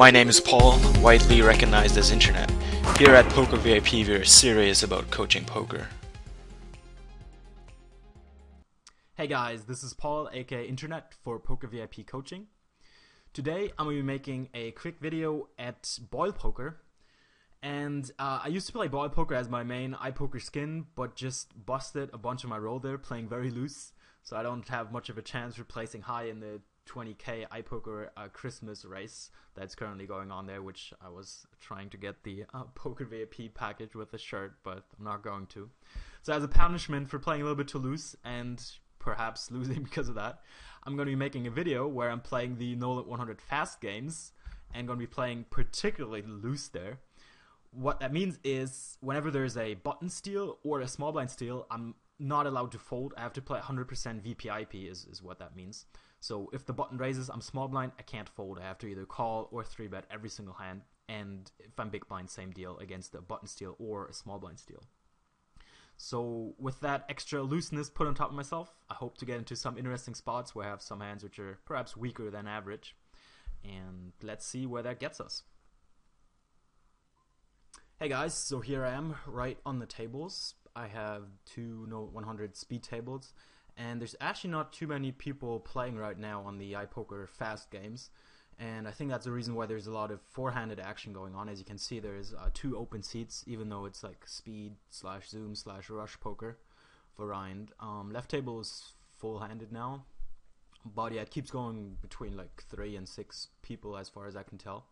My name is Paul, widely recognized as Intenet. Here at Poker VIP, we are serious about coaching poker. Hey guys, this is Paul, aka Intenet for Poker VIP Coaching. Today I'm going to be making a quick video at Boil Poker. And I used to play Boil Poker as my main iPoker skin, but just busted a bunch of my roll there, playing very loose. So I don't have much of a chance for placing high in the 20k iPoker Christmas race that's currently going on there, which I was trying to get the Poker VIP package with the shirt, but I'm not going to. So as a punishment for playing a little bit too loose and perhaps losing because of that, I'm going to be making a video where I'm playing the No Limit 100 fast games and going to be playing particularly loose there. What that means is whenever there's a button steal or a small blind steal, I'm not allowed to fold. I have to play 100% VPIP is what that means. So if the button raises, I'm small blind, I can't fold. I have to either call or 3-bet every single hand. And if I'm big blind, same deal against a button steal or a small blind steal. So with that extra looseness put on top of myself, I hope to get into some interesting spots where I have some hands which are perhaps weaker than average. And let's see where that gets us. Hey guys, so here I am right on the tables. I have two No 100 speed tables, and there's actually not too many people playing right now on the iPoker fast games, and I think that's the reason why there's a lot of four-handed action going on. As you can see, there's two open seats, even though it's like speed / zoom / rush poker variant. Left table is full-handed now, but yeah, it keeps going between like 3 and 6 people as far as I can tell.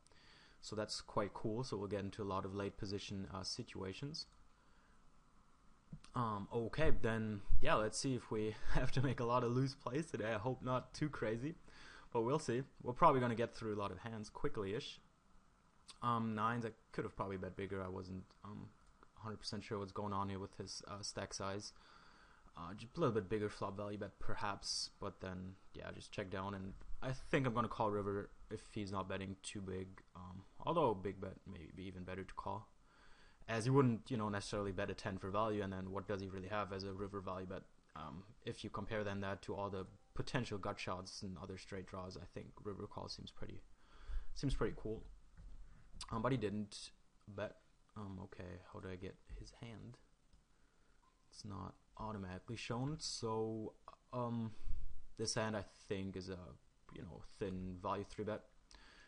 So that's quite cool. So we'll get into a lot of late position situations. Okay, then yeah, let's see if we have to make a lot of loose plays today. I hope not too crazy, but we'll see. We're probably gonna get through a lot of hands quickly-ish. Nines, I could have probably bet bigger. I wasn't 100% sure what's going on here with his stack size. Just a little bit bigger flop value bet perhaps, but then yeah, just check down, and I think I'm gonna call river if he's not betting too big. Although big bet may be even better to call, as you wouldn't, necessarily bet a 10 for value, and then what does he really have as a river value bet? If you compare then that to all the potential gut shots and other straight draws, I think river call seems pretty cool. But he didn't bet. Okay, how do I get his hand? It's not automatically shown, so this hand I think is a thin value 3-bet.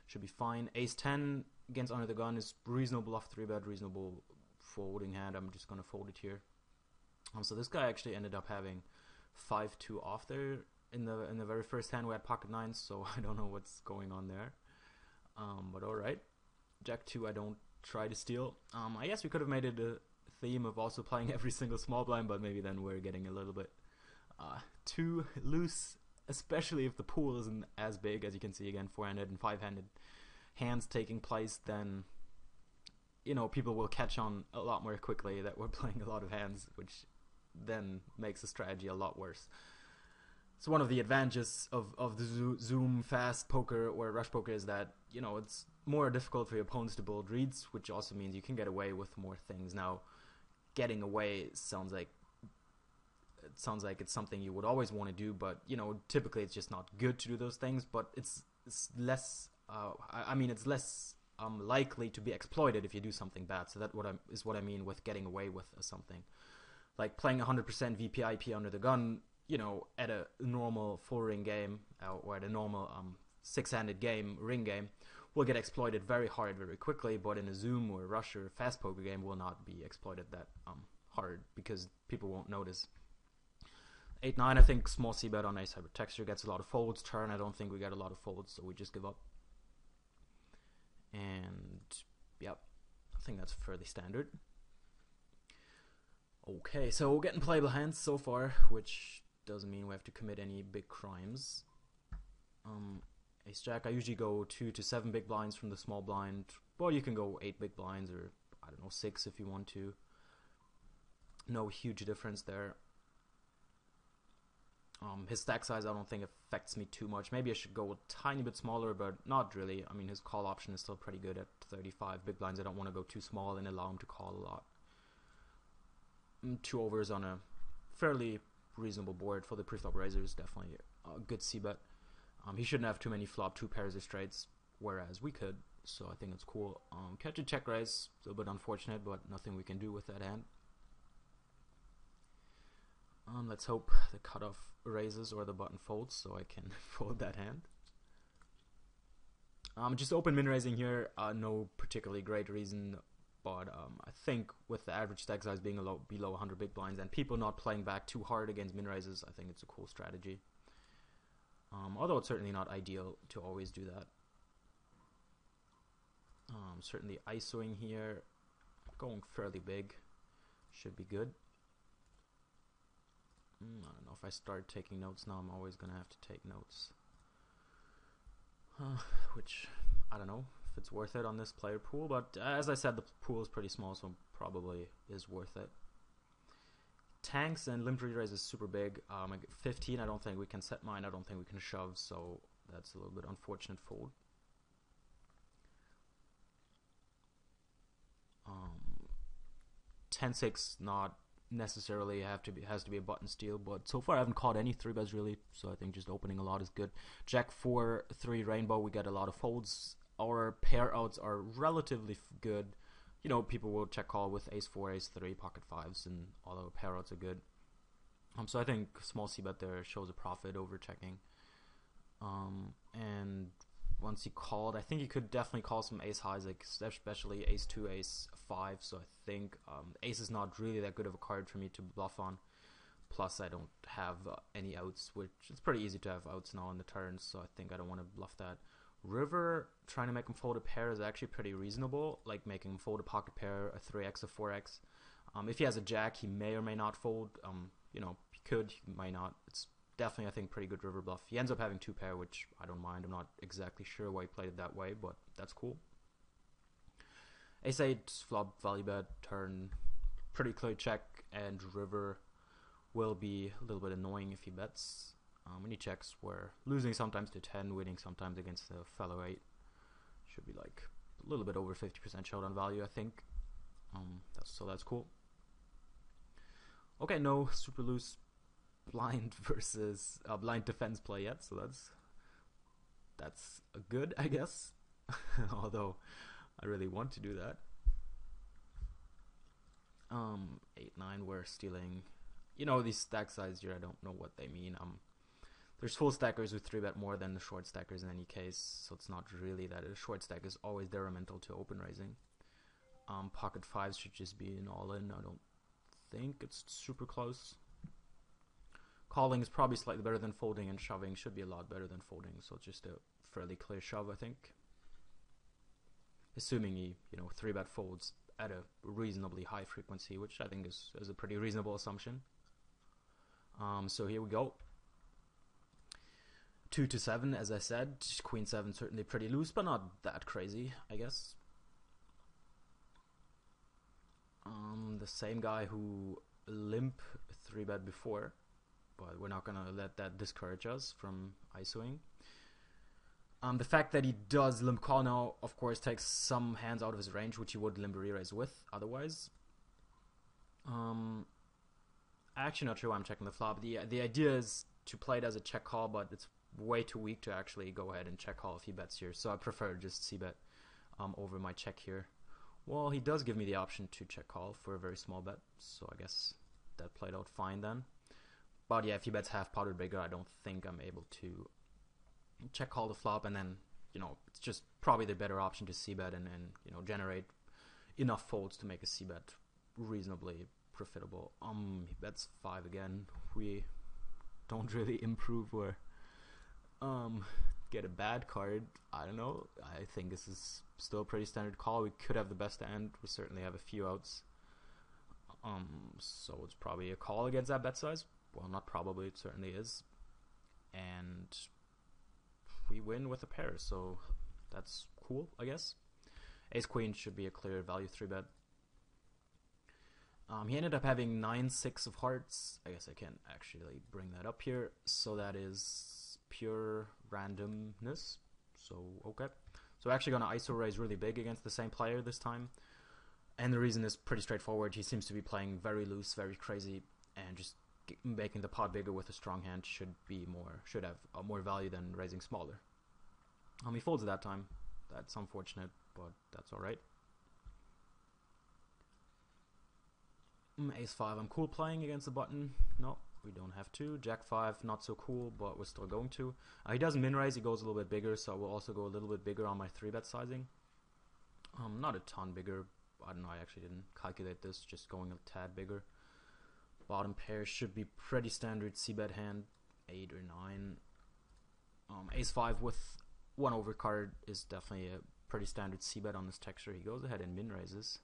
Should be fine. Ace 10 against under the gun is reasonable off 3-bet, reasonable folding hand. I'm just gonna fold it here. So this guy actually ended up having 5-2 off there in the very first hand. We had pocket nines, so I don't know what's going on there. But all right, Jack 2 I don't try to steal. I guess we could have made it a theme of also playing every single small blind, but maybe then we're getting a little bit too loose, especially if the pool isn't as big. As you can see, again, 4-handed and 5-handed hands taking place, then people will catch on a lot more quickly that we're playing a lot of hands, which then makes the strategy a lot worse. So one of the advantages of the zoom fast poker or rush poker is that it's more difficult for your opponents to build reads, which also means you can get away with more things. Now, getting away sounds like it's something you would always want to do, but typically it's just not good to do those things. But it's less it's less likely to be exploited if you do something bad. So that is what I mean with getting away with something like playing 100% VPIP under the gun. At a normal full ring game or at a normal 6-handed game, ring game, will get exploited very hard very quickly, but in a zoom or rush or fast poker game will not be exploited that hard because people won't notice. 8-9, I think small c-bet on ace hybrid texture gets a lot of folds. Turn, I don't think we get a lot of folds, so we just give up. And yep, I think that's fairly standard. Okay, so we're getting playable hands so far, which doesn't mean we have to commit any big crimes. Ace jack, I usually go 2 to 7 big blinds from the small blind. Well, you can go 8 big blinds, or I don't know, 6 if you want to. No huge difference there. His stack size I don't think affects me too much. Maybe I should go a tiny bit smaller, but not really. I mean, his call option is still pretty good at 35 big blinds. I don't want to go too small and allow him to call a lot. 2 overs on a fairly reasonable board for the pre-flop raiser is definitely a good c-bet. He shouldn't have too many flop 2 pairs of straights, whereas we could. so I think it's cool. Catch a check raise, a little bit unfortunate, but nothing we can do with that hand. Let's hope the cutoff raises or the button folds so I can fold that hand. Just open min raising here, no particularly great reason, but I think with the average stack size being below 100 big blinds and people not playing back too hard against min raises, I think it's a cool strategy. Although it's certainly not ideal to always do that. Certainly ISOing here, going fairly big, should be good. I don't know if I start taking notes now, I'm always going to have to take notes. Which, I don't know if it's worth it on this player pool, but as I said, the pool is pretty small, so probably is worth it. Tanks and limp re-raise is super big. 15, I don't think we can set mine, I don't think we can shove, so that's a little bit unfortunate fold. 10-6, not necessarily has to be a button steal, but so far I haven't caught any 3-bets really, so I think just opening a lot is good. Jack 4, 3 rainbow, we get a lot of folds. Our pair outs are relatively good. You know, people will check call with ace 4, ace 3, pocket 5s, and all our pair outs are good. So I think small c-bet there shows a profit over checking. And once he called, I think he could definitely call some ace highs, like especially ace 2, ace 5, so I think ace is not really that good of a card for me to bluff on. Plus I don't have any outs, which it's pretty easy to have outs now on the turn, so I think I don't want to bluff that. River, trying to make him fold a pair is actually pretty reasonable, like making him fold a pocket pair, a 3x, a 4x. If he has a jack, he may or may not fold. You know, he could, he might not. It's definitely, I think, pretty good river bluff. He ends up having 2 pair, which I don't mind. I'm not exactly sure why he played it that way, but that's cool. Ace 8, flop, value bet, turn, pretty clear check, and river will be a little bit annoying if he bets. When he checks, we're losing sometimes to 10, winning sometimes against the fellow 8. Should be like a little bit over 50% showdown value, I think. So that's cool. Okay, no super loose blind versus blind defense play yet, so that's good, I guess. Although I really want to do that. 8-9, we're stealing. You know, these stack size here, I don't know what they mean. There's full stackers who 3-bet more than the short stackers in any case, so it's not really that. A short stack is always detrimental to open raising. Pocket 5s should just be an all-in. I don't think it's super close. Calling is probably slightly better than folding, and shoving should be a lot better than folding, so it's just a fairly clear shove, I think. Assuming he, 3-bet folds at a reasonably high frequency, which I think is a pretty reasonable assumption. So here we go. 2 to 7, as I said. Queen 7 certainly pretty loose, but not that crazy, I guess. The same guy who limp 3-bet before, but we're not gonna let that discourage us from ISOing. The fact that he does limp call now, of course, takes some hands out of his range, which he would limp re-raise with otherwise. Actually not sure why I'm checking the flop. The idea is to play it as a check call, but it's way too weak to actually go ahead and check call if he bets here, so I prefer just c-bet over my check here. Well, he does give me the option to check call for a very small bet, so I guess that played out fine then. But yeah, if he bets half pot or bigger, I don't think I'm able to check call the flop, and then, it's just probably the better option to c-bet and generate enough folds to make a c-bet reasonably profitable. He bets 5 again. We don't really improve or get a bad card. I don't know. I think this is still a pretty standard call. We could have the best hand. We certainly have a few outs. So it's probably a call against that bet size. Well, not probably, it certainly is. And we win with a pair, so that's cool, I guess. Ace Queen should be a clear value 3-bet. He ended up having 9-6 of hearts. I guess I can't actually bring that up here. So that is pure randomness. So, okay. So we're actually going to ISO raise really big against the same player this time. And the reason is pretty straightforward. He seems to be playing very loose, very crazy, and just making the pot bigger with a strong hand should have more value than raising smaller. He folds that time. That's unfortunate, but that's alright. Ace 5, I'm cool playing against the button. No, we don't have to. Jack 5, not so cool, but we're still going to. He doesn't min-raise, he goes a little bit bigger, so we'll also go a little bit bigger on my 3-bet sizing. Not a ton bigger. I don't know, I actually didn't calculate this, just going a tad bigger. Bottom pair should be pretty standard c-bet hand, 8 or 9. Ace 5 with 1 overcard is definitely a pretty standard c-bet on this texture. He goes ahead and min-raises.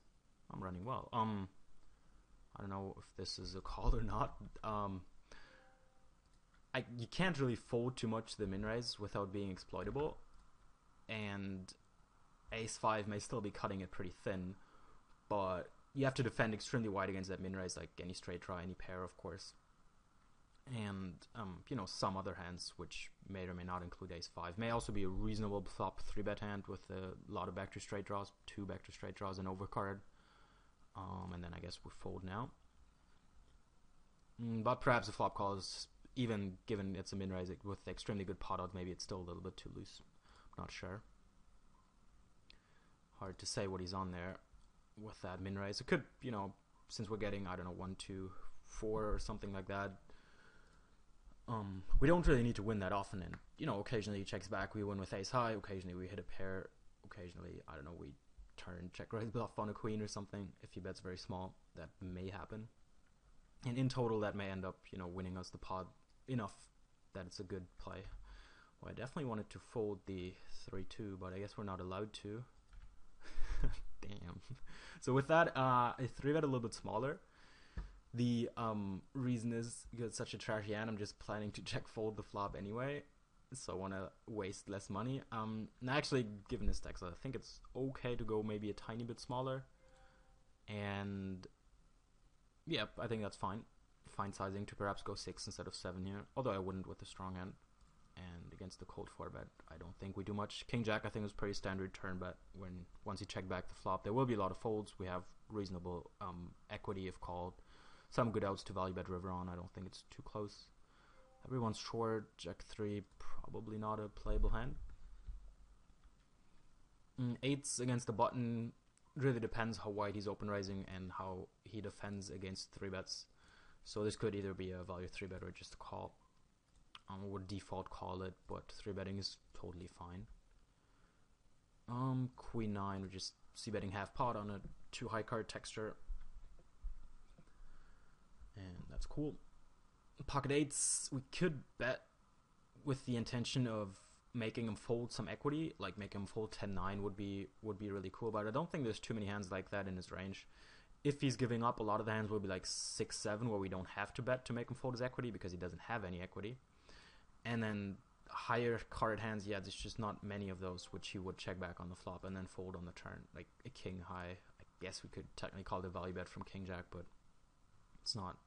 I'm running well. I don't know if this is a call or not. You can't really fold too much to the min-raise without being exploitable, and Ace 5 may still be cutting it pretty thin, but you have to defend extremely wide against that min-raise, like any straight draw, any pair, of course. And, some other hands, which may or may not include Ace 5, may also be a reasonable flop 3-bet hand with a lot of backdoor straight draws, 2 backdoor straight draws, and overcard. And then I guess we fold now. But perhaps the flop call is, even given it's a min-raise with extremely good pot odds, maybe it's still a little bit too loose. I'm not sure. Hard to say what he's on there with that min-raise. It could, since we're getting, I don't know, 1, 2, 4 or something like that, we don't really need to win that often. And, occasionally he checks back, we win with ace high, occasionally we hit a pair, occasionally, I don't know, we turn check raise bluff on a queen or something. If he bets very small, that may happen. And in total, that may end up, winning us the pot enough that it's a good play. Well, I definitely wanted to fold the 3-2, but I guess we're not allowed to. Damn. So with that, I 3-bet a little bit smaller. The reason is because it's such a trashy hand, I'm just planning to check fold the flop anyway, so I want to waste less money. And actually, given this deck, so I think it's okay to go maybe a tiny bit smaller. And yeah, I think that's fine. Fine sizing to perhaps go 6 instead of 7 here, although I wouldn't with a strong hand. And against the cold 4-bet, I don't think we do much. King Jack, I think, is pretty standard turn bet. Once you check back the flop, there will be a lot of folds. We have reasonable equity if called. Some good outs to value bet river on. I don't think it's too close. Everyone's short. Jack 3, probably not a playable hand. 8s against the button really depends how wide he's open raising and how he defends against 3-bets. So this could either be a value 3-bet or just a call. I would default call it, but 3-betting is totally fine. Queen 9, we're just c-betting half pot on a 2 high card texture. And that's cool. Pocket 8s, we could bet with the intention of making him fold some equity, like make him fold 10-9 would be really cool, but I don't think there's too many hands like that in his range. If he's giving up, a lot of the hands will be like 6-7, where we don't have to bet to make him fold his equity because he doesn't have any equity. And then higher card hands, yeah, there's just not many of those, which he would check back on the flop and then fold on the turn, like a king high. I guess we could technically call it a value bet from king jack, but it's not,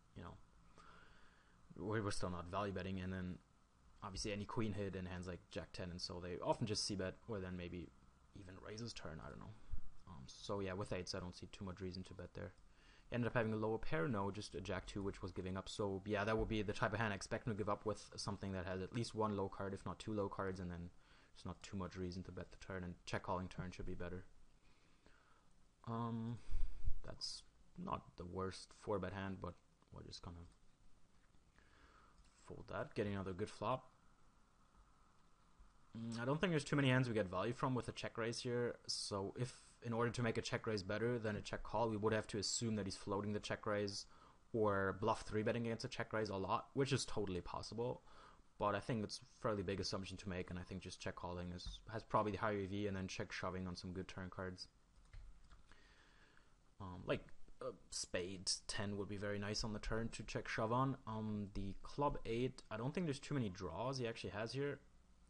we're still not value betting. And then obviously any queen hit and hands like jack 10, and so they often just c-bet or then maybe even raises turn, I don't know. So yeah, with 8s I don't see too much reason to bet there. Ended up having a lower pair, no, just a jack 2 which was giving up. So yeah, that would be the type of hand I expect him to give up with something that has at least 1 low card, if not 2 low cards, and then there's not too much reason to bet the turn, and check calling turn should be better. That's not the worst 4-bet hand, but we're just gonna fold that, getting another good flop. I don't think there's too many hands we get value from with a check raise here, so if in order to make a check raise better than a check call, we would have to assume that he's floating the check raise or bluff 3-betting against a check raise a lot, which is totally possible, but I think it's a fairly big assumption to make, and I think just check calling has probably the higher EV, and then check shoving on some good turn cards. Like spade 10 would be very nice on the turn to check shove on. The club 8, I don't think there's too many draws he actually has here.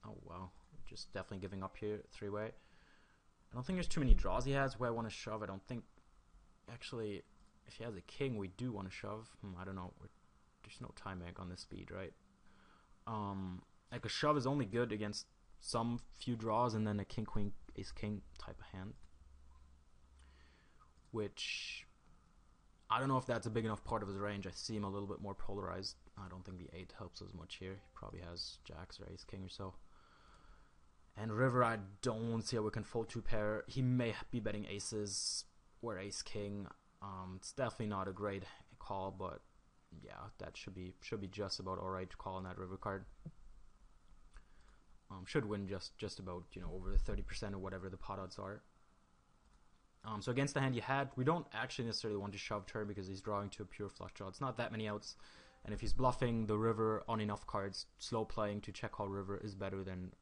Oh wow, just definitely giving up here, 3-way. I don't think there's too many draws he has where I want to shove. I don't think, actually, if he has a king, we do want to shove. I don't know, there's no time bank on this speed, right? Like a shove is only good against some few draws and then a king, queen, ace, king type of hand. Which, I don't know if that's a big enough part of his range. I see him a little bit more polarized. I don't think the 8 helps as much here. He probably has jacks or ace, king or so. And river, I don't see how we can fold two pair. He may be betting aces or ace king. It's definitely not a great call, but yeah, that should be just about alright to call on that river card. Should win just about, over 30% or whatever the pot odds are. So against the hand you had, we don't actually necessarily want to shove turn because he's drawing to a pure flush draw. It's not that many outs, and if he's bluffing the river on enough cards, slow playing to check call river is better than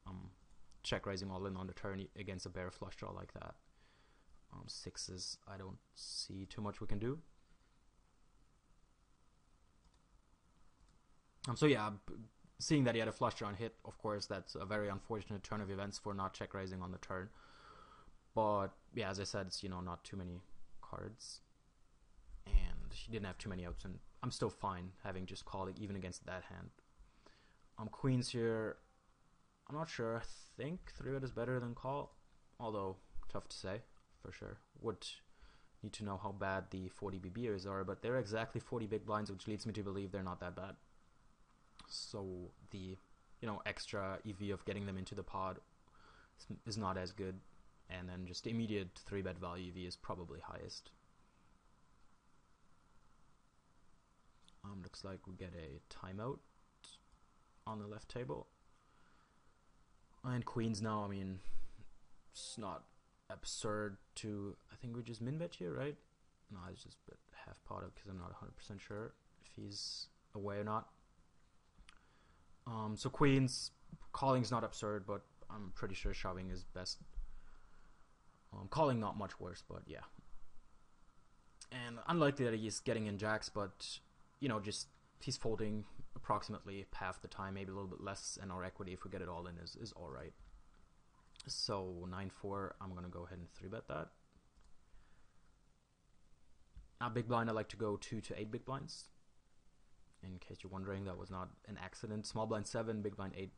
check raising all in on the turn against a bare flush draw like that. Sixes, I don't see too much we can do. So yeah, seeing that he had a flush draw and hit, of course, that's a very unfortunate turn of events for not check raising on the turn. But yeah, as I said, it's not too many cards, and he didn't have too many outs, and I'm still fine having just called it even against that hand. Queens here, I'm not sure. I think 3-bet is better than call, although tough to say for sure. Would need to know how bad the 40 BBers are, but they're exactly 40 big blinds, which leads me to believe they're not that bad. So the extra EV of getting them into the pod is not as good, and then just the immediate 3-bet value EV is probably highest. Looks like we get a timeout on the left table. And queens now, I mean, it's not absurd to, I think we just min bet here, right? No, I just bet half pot up because I'm not 100% sure if he's away or not. So queens, calling's not absurd, but I'm pretty sure shoving is best. Calling not much worse, but yeah. And unlikely that he's getting in jacks, but just he's folding approximately half the time, maybe a little bit less, and our equity, if we get it all in, is all right. So 9-4, I'm gonna go ahead and 3-bet that. Now big blind, I like to go 2 to 8 big blinds. In case you're wondering, that was not an accident. Small blind 7, big blind 8.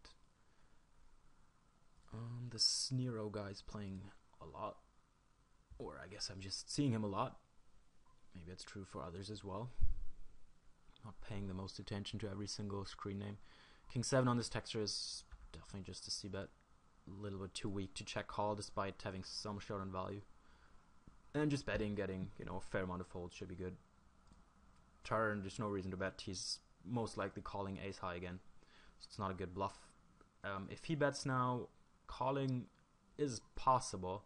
This Nero guy's playing a lot, or I guess I'm just seeing him a lot. Maybe it's true for others as well. Not paying the most attention to every single screen name. King 7 on this texture is definitely just a c-bet. A little bit too weak to check call despite having some short on value. And just betting, getting a fair amount of folds should be good. Turn, there's no reason to bet. He's most likely calling ace high again, so it's not a good bluff. If he bets now, calling is possible.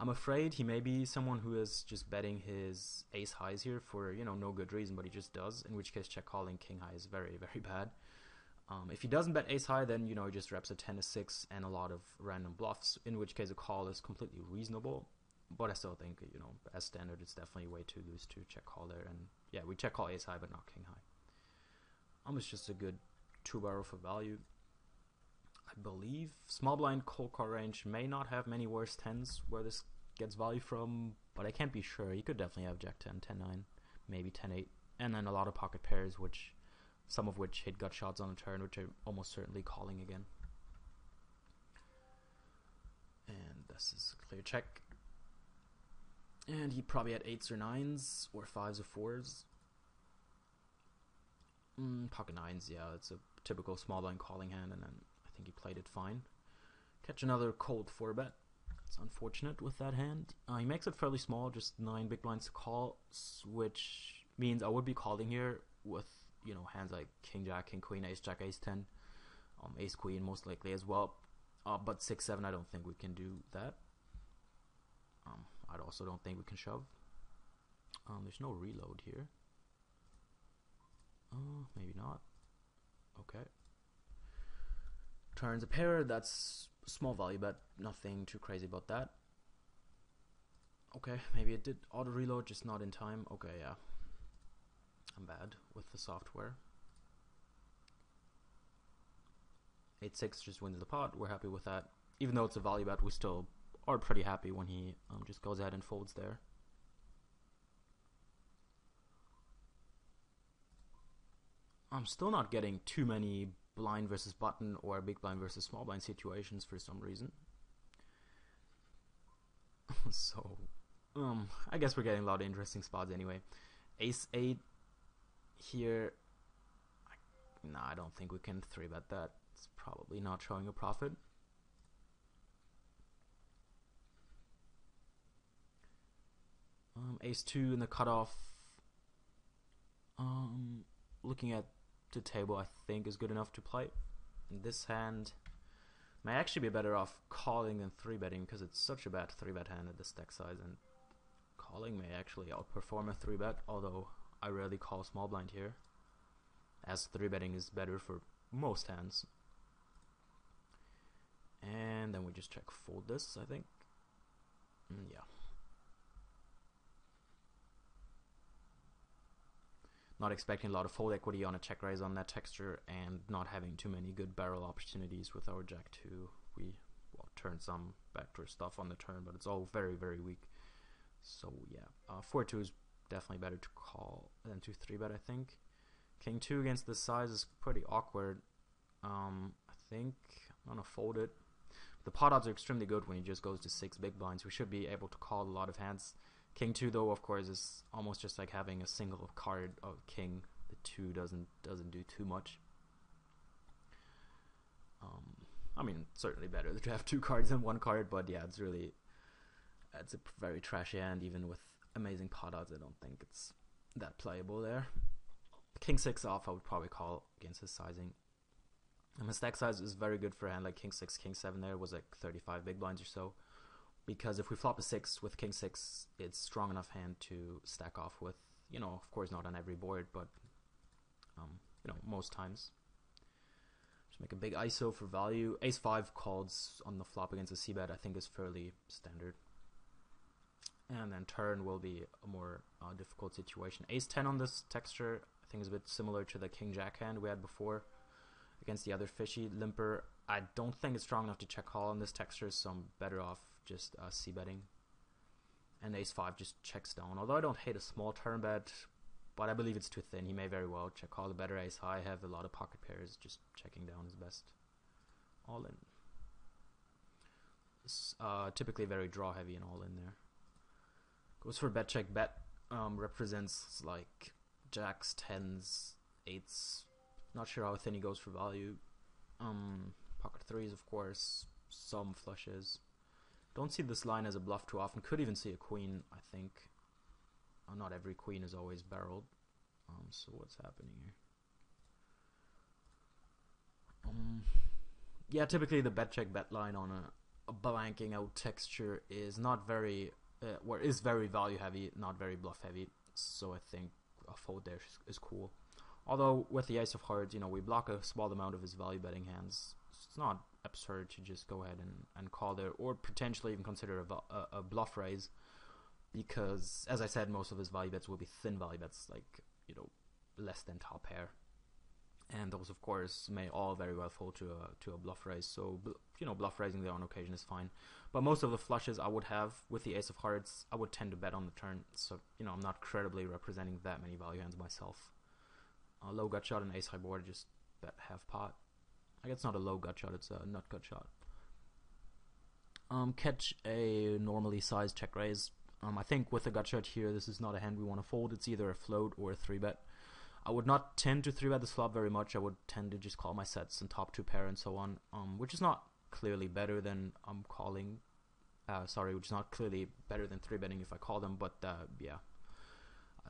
I'm afraid he may be someone who is just betting his ace highs here for no good reason, but he just does, in which case check calling king high is very, very bad. If he doesn't bet ace high, then he just reps a 10-6 and a lot of random bluffs, in which case a call is completely reasonable. But I still think as standard it's definitely way too loose to check call there, and yeah, we check call ace high but not king high. It's just a good 2-barrel for value. I believe small blind cold call range may not have many worse 10s where this gets value from, but I can't be sure. He could definitely have jack 10, 10-9, maybe 10-8, and then a lot of pocket pairs, some of which hit gut shots on the turn, which are almost certainly calling again. And this is a clear check. And he probably had 8s or 9s, or 5s or 4s. Pocket 9s, yeah, it's a typical small blind calling hand, and then I think he played it fine. Catch another cold 4-bet. It's unfortunate with that hand. He makes it fairly small, just 9 big blinds to call, which means I would be calling here with hands like king jack, king queen, ace jack, ace 10, ace queen most likely as well. But 6-7, I don't think we can do that. I also don't think we can shove. There's no reload here. Maybe not. Okay. Turns a pair, that's small value bet, nothing too crazy about that. Okay, maybe it did auto reload, just not in time. Okay, yeah. I'm bad with the software. 8-6 just wins the pot, we're happy with that. Even though it's a value bet, we still are pretty happy when he just goes ahead and folds there. I'm still not getting too many blind versus button or big blind versus small blind situations for some reason. So, I guess we're getting a lot of interesting spots anyway. Ace 8 here. I don't think we can 3-bet that. It's probably not showing a profit. Ace 2 in the cutoff. Looking at the table, I think is good enough to play. In this hand, may actually be better off calling than 3-betting because it's such a bad 3-bet hand at this stack size, and calling may actually outperform a 3-bet, although I rarely call small blind here, as 3-betting is better for most hands. And then we just check fold this, I think. Yeah. Not expecting a lot of fold equity on a check raise on that texture, and not having too many good barrel opportunities with our jack 2. We turn some backdoor stuff on the turn, but it's all very, very weak. So yeah, 4-2 is definitely better to call than to 3-bet, I think. King 2 against this size is pretty awkward. I think I'm gonna fold it. The pot odds are extremely good when he just goes to 6 big blinds. We should be able to call a lot of hands. King 2 though, of course, is almost just like having a single card of king. The 2 doesn't do too much. I mean, certainly better to have 2 cards than 1 card, but yeah, it's a very trashy hand. Even with amazing pot odds, I don't think it's that playable there. King 6 off, I would probably call against his sizing. And his stack size is very good for a hand like King 6, King 7 there was like 35 big blinds or so. Because if we flop a 6 with King 6, it's strong enough hand to stack off with, you know, of course not on every board, but, you know, most times. Just make a big ISO for value. Ace 5 calls on the flop against a c-bet, I think is fairly standard. And then turn will be a more difficult situation. Ace 10 on this texture, I think is a bit similar to the King Jack hand we had before against the other fishy limper. I don't think it's strong enough to check call on this texture, so I'm better off just c-betting. And Ace 5 just checks down. Although I don't hate a small turn bet, but I believe it's too thin. He may very well check call. The better ace high, have a lot of pocket pairs. Just checking down is best. All in. It's, typically very draw heavy and all in there. Goes for bet check bet. Represents like jacks, 10s, 8s. Not sure how thin he goes for value. Pocket 3s, of course. Some flushes. Don't see this line as a bluff too often. Could even see a queen, I think. Not every queen is always barreled. So what's happening here? Yeah, typically the bet check bet line on a blanking out texture is not very, is very value heavy, not very bluff heavy. So I think a fold there is cool. Although with the ace of hearts, you know, we block a small amount of his value betting hands. It's not absurd to just go ahead and call there, or potentially even consider a bluff raise, because as I said, most of his value bets will be thin value bets, like, you know, less than top pair, and those of course may all very well fall to a bluff raise. So, you know, bluff raising there on occasion is fine, but most of the flushes I would have with the ace of hearts, I would tend to bet on the turn. So, you know, I'm not credibly representing that many value hands myself. Low gut shot and ace high board, just bet half pot. I guess it's not a low gut shot, it's a nut gut shot. Catch a normally sized check raise. I think with a gut shot here, this is not a hand we want to fold. It's either a float or a 3-bet. I would not tend to 3-bet this flop very much. I would tend to just call my sets and top 2 pair and so on, which is not clearly better than calling. Which is not clearly better than 3-betting if I call them, but yeah.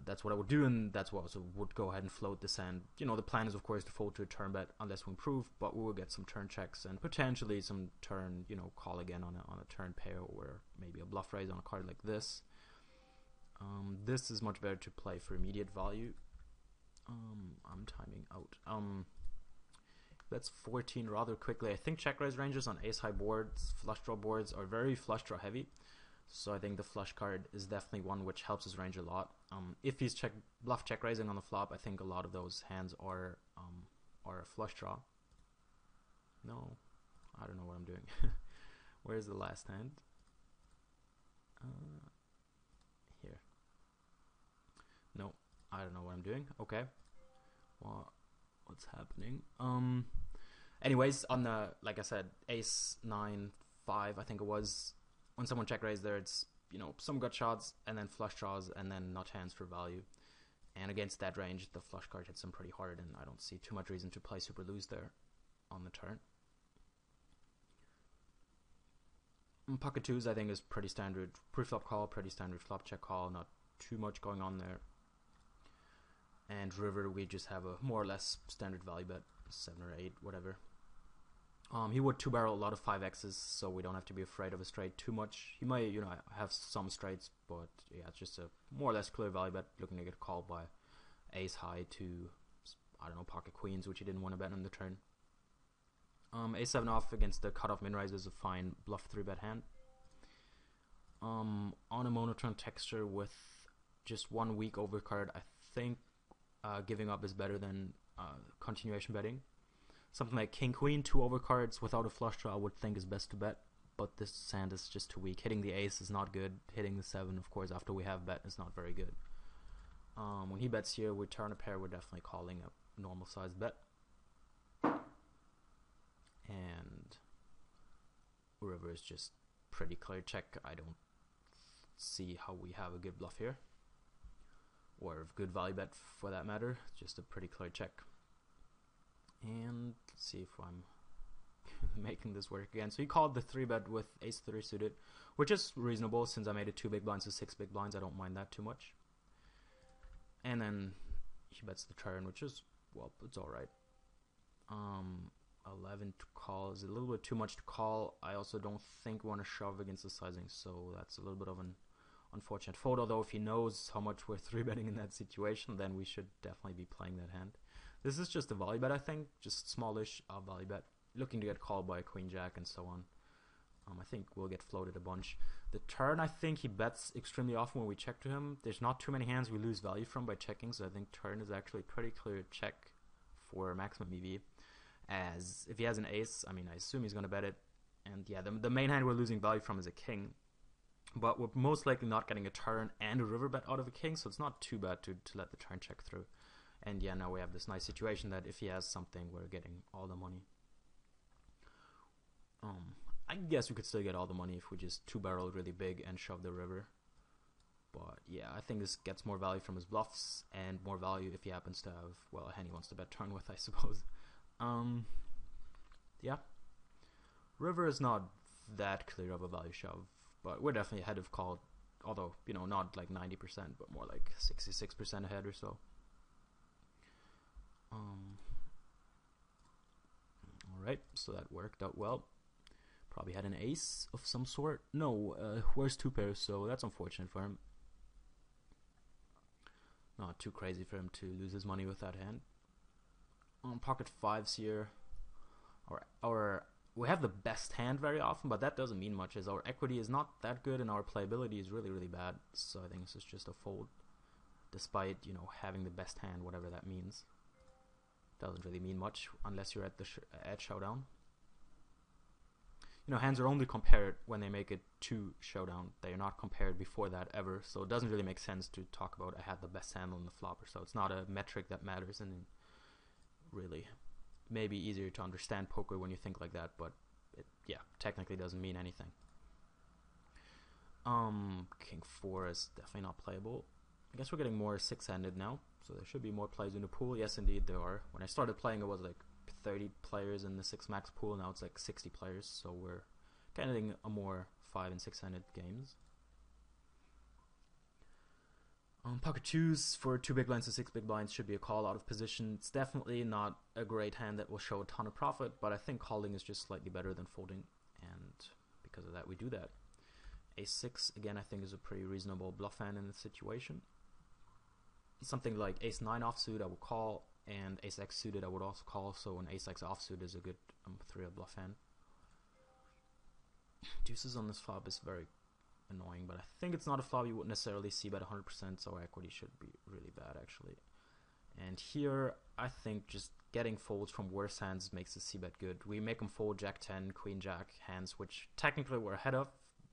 That's what I would do, and that's what I also would go ahead and float this hand. You know, the plan is of course to fold to a turn bet unless we improve, but we will get some turn checks and potentially some turn, you know, call again on a turn pair, or maybe a bluff raise on a card like this. This is much better to play for immediate value. I'm timing out. That's 14 rather quickly. I think check raise ranges on ace high boards, flush draw boards are very flush draw heavy. So I think the flush card is definitely one which helps his range a lot. If he's bluff check raising on the flop, I think a lot of those hands are a flush draw. No, I don't know what I'm doing. Where's the last hand? Here. No, I don't know what I'm doing. Okay. Well, what's happening? Anyways, on the, like I said, ace 9 5, I think it was. When someone check raise there, it's, you know, some gut shots and then flush draws and then nut hands for value. And against that range, the flush card hits him pretty hard, and I don't see too much reason to play super loose there on the turn. Pocket 2s I think is pretty standard pre-flop call, pretty standard flop check call, not too much going on there. And river, we just have a more or less standard value bet, 7 or 8, whatever. He would 2-barrel a lot of 5x's, so we don't have to be afraid of a straight too much. He might, have some straights, but yeah, it's just a more or less clear value bet, looking to get called by ace high to, I don't know, pocket queens, which he didn't want to bet on the turn. A7 off against the cutoff min raise is a fine bluff 3-bet hand. On a monotone texture with just 1 weak overcard, I think giving up is better than continuation betting. Something like king queen, 2 overcards without a flush draw I would think is best to bet, but this hand is just too weak. Hitting the ace is not good. Hitting the 7, of course, after we have bet is not very good. When he bets here, we turn a pair, we're definitely calling a normal sized bet. And river is just pretty clear check. I don't see how we have a good bluff here, or a good value bet for that matter. Just a pretty clear check. And let's see if I'm making this work again. So he called the 3-bet with ace 3 suited, which is reasonable since I made it 2 big blinds to 6 big blinds. I don't mind that too much. And then he bets the turn, which is, well, it's alright. 11 to call is a little bit too much to call. I also don't think we want to shove against the sizing, so that's a little bit of an unfortunate fold. Although if he knows how much we're 3-betting in that situation, then we should definitely be playing that hand. This is just a volley bet, I think, just smallish volley bet, looking to get called by queen jack and so on. I think we'll get floated a bunch. The turn, I think he bets extremely often when we check to him. There's not too many hands we lose value from by checking, so I think turn is actually pretty clear check for maximum EV. As if he has an ace, I mean, I assume he's going to bet it. And yeah, the main hand we're losing value from is a king. But we're most likely not getting a turn and a river bet out of a king, so it's not too bad to let the turn check through. And yeah, now we have this nice situation that if he has something, we're getting all the money. I guess we could still get all the money if we just 2-barrel really big and shove the river. But yeah, I think this gets more value from his bluffs, and more value if he happens to have, well, a hand he wants to bet turn with, I suppose. Yeah. River is not that clear of a value shove, but we're definitely ahead of call, although, not like 90%, but more like 66% ahead or so. Alright, so that worked out well. Probably had an ace of some sort. No, where's 2 pairs, so that's unfortunate for him. Not too crazy for him to lose his money with that hand. Pocket 5s here. We have the best hand very often, but that doesn't mean much, as our equity is not that good and our playability is really, really bad. So I think this is just a fold, despite, having the best hand, whatever that means. Doesn't really mean much unless you're at the at showdown. Hands are only compared when they make it to showdown. They are not compared before that ever, so it doesn't really make sense to talk about I had the best hand on the flop or so. It's not a metric that matters, and really maybe easier to understand poker when you think like that, but it, yeah, technically doesn't mean anything. King 4 is definitely not playable. I guess we're getting more 6-handed now, so there should be more players in the pool. Yes, indeed, there are. When I started playing, it was like 30 players in the 6 max pool. Now it's like 60 players, so we're getting a more 5 and 6-handed games. Pocket 2s for 2 big blinds to 6 big blinds should be a call out of position. It's definitely not a great hand that will show a ton of profit, but I think calling is just slightly better than folding, and because of that we do that. Ace-6 again I think is a pretty reasonable bluff hand in this situation. Something like Ace-9 offsuit I would call, and Ace-X suited I would also call, so an Ace-X offsuit is a good 3-up bluff hand. Deuces on this flop is very annoying, but I think it's not a flop you wouldn't necessarily see bet 100%, so our equity should be really bad actually. And here I think just getting folds from worse hands makes the c-bet good. We make them fold Jack-10, Queen-Jack hands, which technically we're ahead of,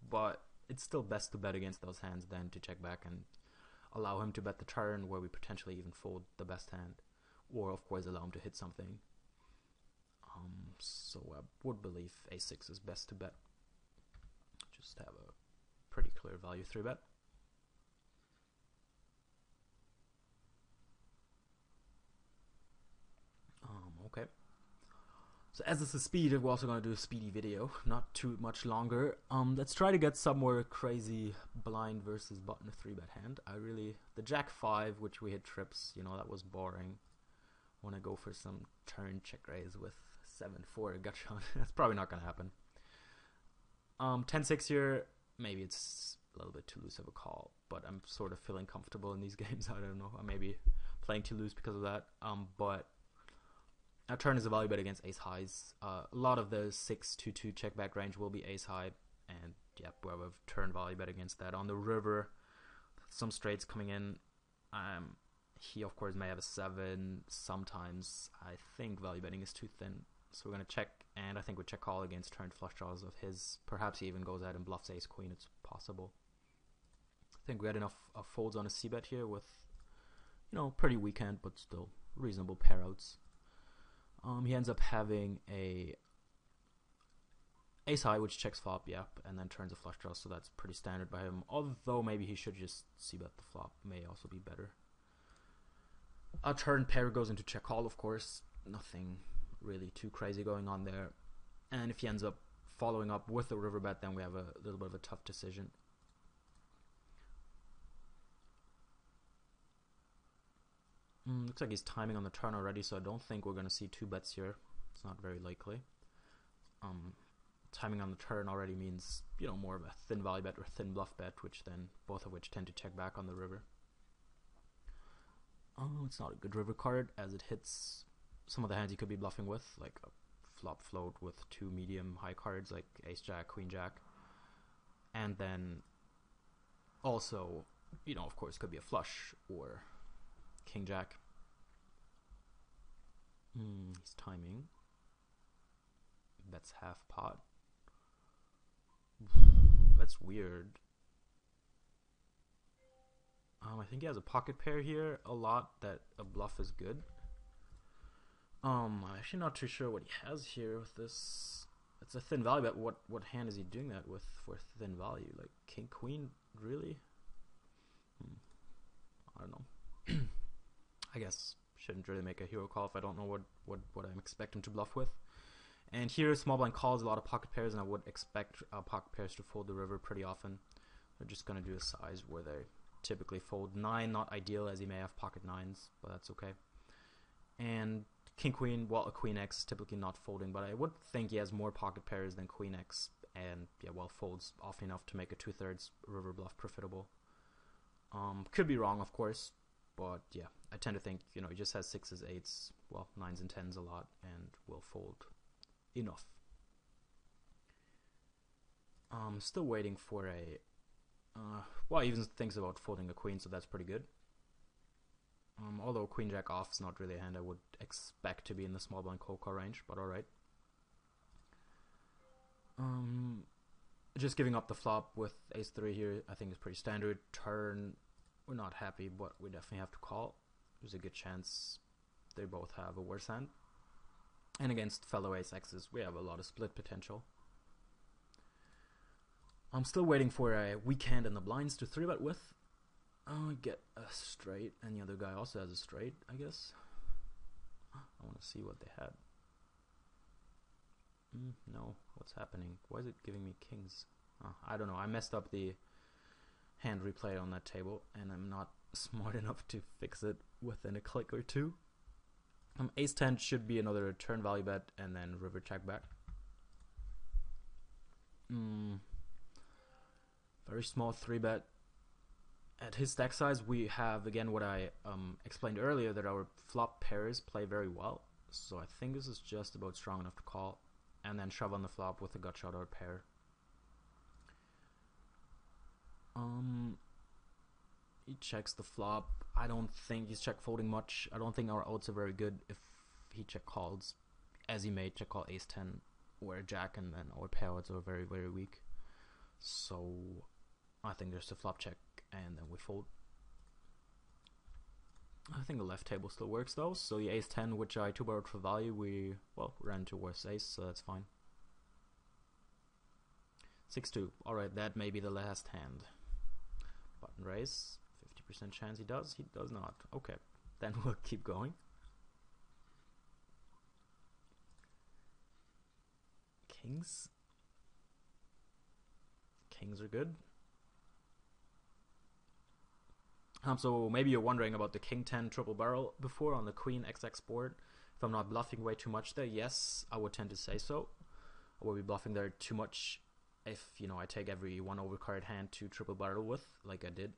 but it's still best to bet against those hands than to check back and allow him to bet the turn where we potentially even fold the best hand, or of course allow him to hit something. So I would believe A6 is best to bet. Just have a pretty clear value 3-bet. Okay. So as this is speed, we're also going to do a speedy video, not too much longer. Let's try to get some more crazy blind versus button 3-bet hand. The Jack 5, which we hit trips, you know, that was boring. Want to go for some turn check raise with 7-4 gut shot. That's probably not going to happen. 10-6 here, maybe it's a little bit too loose of a call, but I'm sort of feeling comfortable in these games. I don't know, I may be playing too loose because of that. But our turn is a value bet against ace highs. A lot of the 6-2-2 check back range will be ace high, and yeah, we have a turn value bet against that. On the river, some straights coming in. He of course may have a 7. Sometimes I think value betting is too thin, so we're gonna check, and I think we check call against turn flush draws of his. Perhaps he even goes out and bluffs ace queen. It's possible. I think we had enough folds on a c bet here with, you know, pretty weak hand, but still reasonable pairouts. He ends up having a ace high, which checks flop, yep, and then turns a flush draw, so that's pretty standard by him. Although maybe he should just c-bet the flop, may also be better. Our turn pair goes into check call, of course. Nothing really too crazy going on there. And if he ends up following up with a river bet, then we have a little bit of a tough decision. Looks like he's timing on the turn already, so I don't think we're going to see 2 bets here. It's not very likely. Timing on the turn already means, you know, more of a thin value bet or thin bluff bet, which then both of which tend to check back on the river. It's not a good river card, as it hits some of the hands he could be bluffing with, like a flop float with 2 medium high cards like ace jack, queen jack, and then also, you know, of course, could be a flush or king jack. He's timing. That's half pot. That's weird. I think he has a pocket pair here a lot that a bluff is good. I'm actually not too sure what he has here with this. It's a thin value, but what hand is he doing that with for thin value? Like king queen, really? I don't know. I guess shouldn't really make a hero call if I don't know what I'm expecting to bluff with. And here small blind calls a lot of pocket pairs, and I would expect pocket pairs to fold the river pretty often. They're just gonna do a size where they typically fold 9, not ideal as he may have pocket 9s, but that's okay. And king queen, well, a queen x is typically not folding, but I would think he has more pocket pairs than queen x, and yeah, well, folds often enough to make a 2/3 river bluff profitable. Could be wrong, of course, but yeah, I tend to think, you know, he just has 6s, 8s, well, 9s and 10s a lot, and will fold enough. Still waiting for a well, he even thinks about folding a queen, so that's pretty good. Although queen jack off is not really a hand I would expect to be in the small blind cold call range, but alright. Just giving up the flop with ace 3 here I think is pretty standard. Turn, we're not happy, but we definitely have to call. There's a good chance they both have a worse hand. And against fellow ace x's we have a lot of split potential. I'm still waiting for a weak hand in the blinds to 3-bet with. Get a straight, and the other guy also has a straight, I guess. I want to see what they had. No, what's happening? Why is it giving me kings? I don't know, I messed up the hand replay on that table, and I'm not smart enough to fix it within a click or two. Ace 10 should be another turn value bet, and then river check back. Very small 3-bet. At his stack size, we have, again, what I explained earlier, that our flop pairs play very well. So I think this is just about strong enough to call, and then shove on the flop with a gut shot or a pair. He checks the flop. I don't think he's check folding much. I don't think our outs are very good if he check calls, as he may check call ace 10 or a jack, and then our pair outs are very, very weak. So I think there's a flop check, and then we fold. I think the left table still works though, so the ace 10, which I 2-barreled for value, we, well, ran to worse ace, so that's fine. 6-2, alright, that may be the last hand. Button raise, 50% chance he does not. Okay, then we'll keep going. Kings. Kings are good. So maybe you're wondering about the King 10 triple barrel before on the Queen XX board. If I'm not bluffing way too much there, yes, I would tend to say so. I will be bluffing there too much if, you know, I take every one overcard hand to triple barrel with, like I did.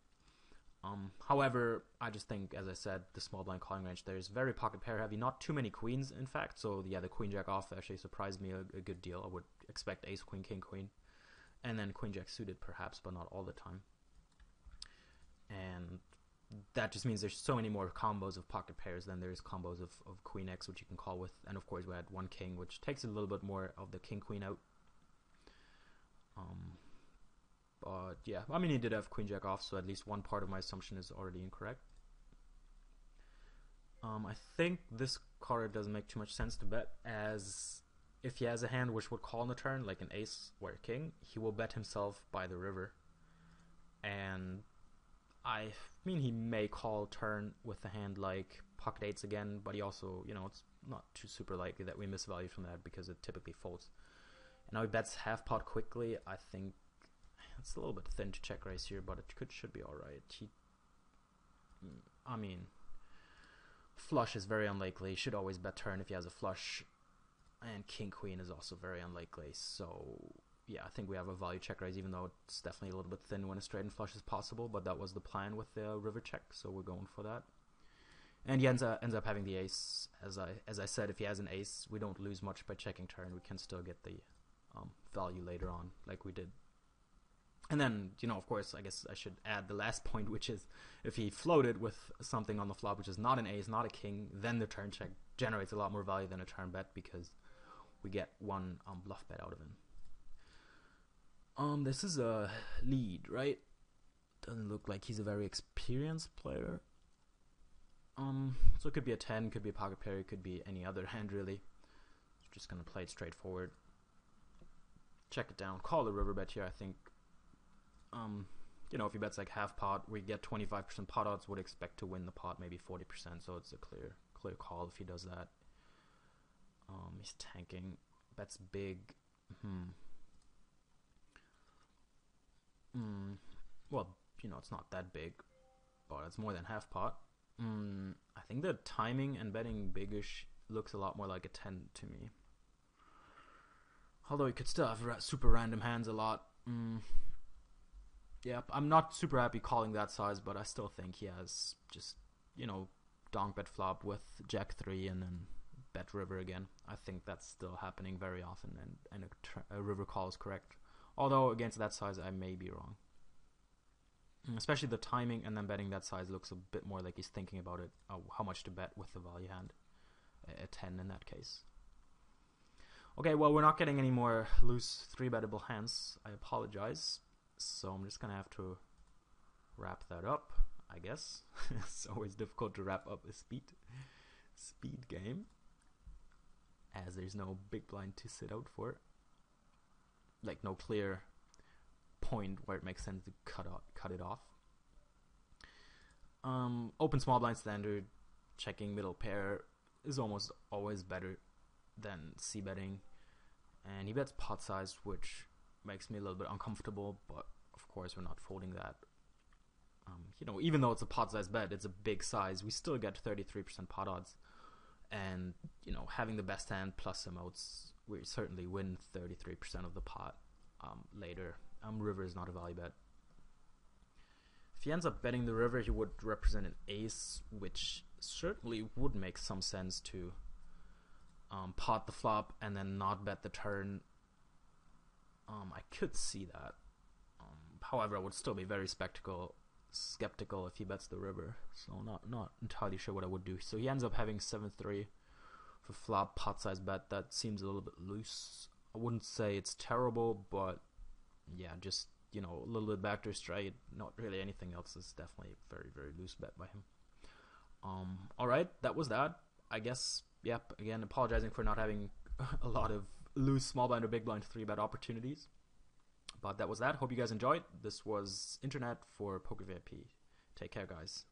However, I just think, as I said, the small blind calling range there is very pocket pair heavy. Not too many queens, in fact. So yeah, the queen jack off actually surprised me a good deal. I would expect ace queen king queen, and then queen jack suited perhaps, but not all the time. And that just means there's so many more combos of pocket pairs than there's combos of queen x, which you can call with. And of course we had one king, which takes a little bit more of the king queen out. But yeah, I mean, he did have queen jack off, so at least one part of my assumption is already incorrect. I think this card doesn't make too much sense to bet, as if he has a hand which would call on the turn, like an ace or a king, he will bet himself by the river. And I mean, he may call turn with a hand like pocket eights again, but he also, you know, it's not too super likely that we miss value from that because it typically folds. And now he bets half pot quickly. I think it's a little bit thin to check raise here, but it should be alright. I mean, flush is very unlikely. He should always bet turn if he has a flush. And king queen is also very unlikely. So yeah, I think we have a value check raise, even though it's definitely a little bit thin when a straight and flush is possible, but that was the plan with the river check, so we're going for that. And he ends up having the ace. As I said, if he has an ace, we don't lose much by checking turn. We can still get the value later on, like we did. And then, you know, of course, I guess I should add the last point, which is if he floated with something on the flop, which is not an ace, not a king, then the turn check generates a lot more value than a turn bet because we get one bluff bet out of him. This is a lead, right? Doesn't look like he's a very experienced player. So it could be a 10, could be a pocket pair, it could be any other hand really. Just gonna play it straightforward. Check it down. Call the river bet here, I think. You know, if he bets like half pot, we get 25% pot odds, would expect to win the pot, maybe 40%, so it's a clear call if he does that. He's tanking. Bets big. Well, you know, it's not that big, but it's more than half pot. I think the timing and betting biggish looks a lot more like a 10 to me. Although he could still have super random hands a lot. Yeah, I'm not super happy calling that size, but I still think he has just, you know, donk bet flop with jack 3 and then bet river again. I think that's still happening very often, and a river call is correct. Although against that size I may be wrong. Especially the timing and then betting that size looks a bit more like he's thinking about it, how much to bet with the value hand. A 10 in that case. Okay, well, we're not getting any more loose 3-bettable hands. I apologize. So I'm just going to have to wrap that up, I guess. It's always difficult to wrap up a speed game, as there's no big blind to sit out for. Like, no clear point where it makes sense to cut it off. Open small blind standard, checking middle pair is almost always better than c-betting, and he bets pot size, which makes me a little bit uncomfortable, but of course we're not folding that. You know, even though it's a pot size bet, it's a big size, we still get 33% pot odds, and you know, having the best hand plus emotes, we certainly win 33% of the pot later. River is not a value bet. If he ends up betting the river, he would represent an ace, which certainly would make some sense to pot the flop and then not bet the turn. I could see that. However, I would still be very skeptical if he bets the river. So not entirely sure what I would do. So he ends up having 7-3 for flop pot size bet. That seems a little bit loose. I wouldn't say it's terrible, but yeah, just, you know, a little bit backdoor straight. Not really anything else. Is definitely a very, very loose bet by him. Alright, that was that. I guess, yep, again, apologizing for not having a lot of loose small blind or big blind 3-bet opportunities. But that was that. Hope you guys enjoyed. This was Internet for Poker VIP. Take care, guys.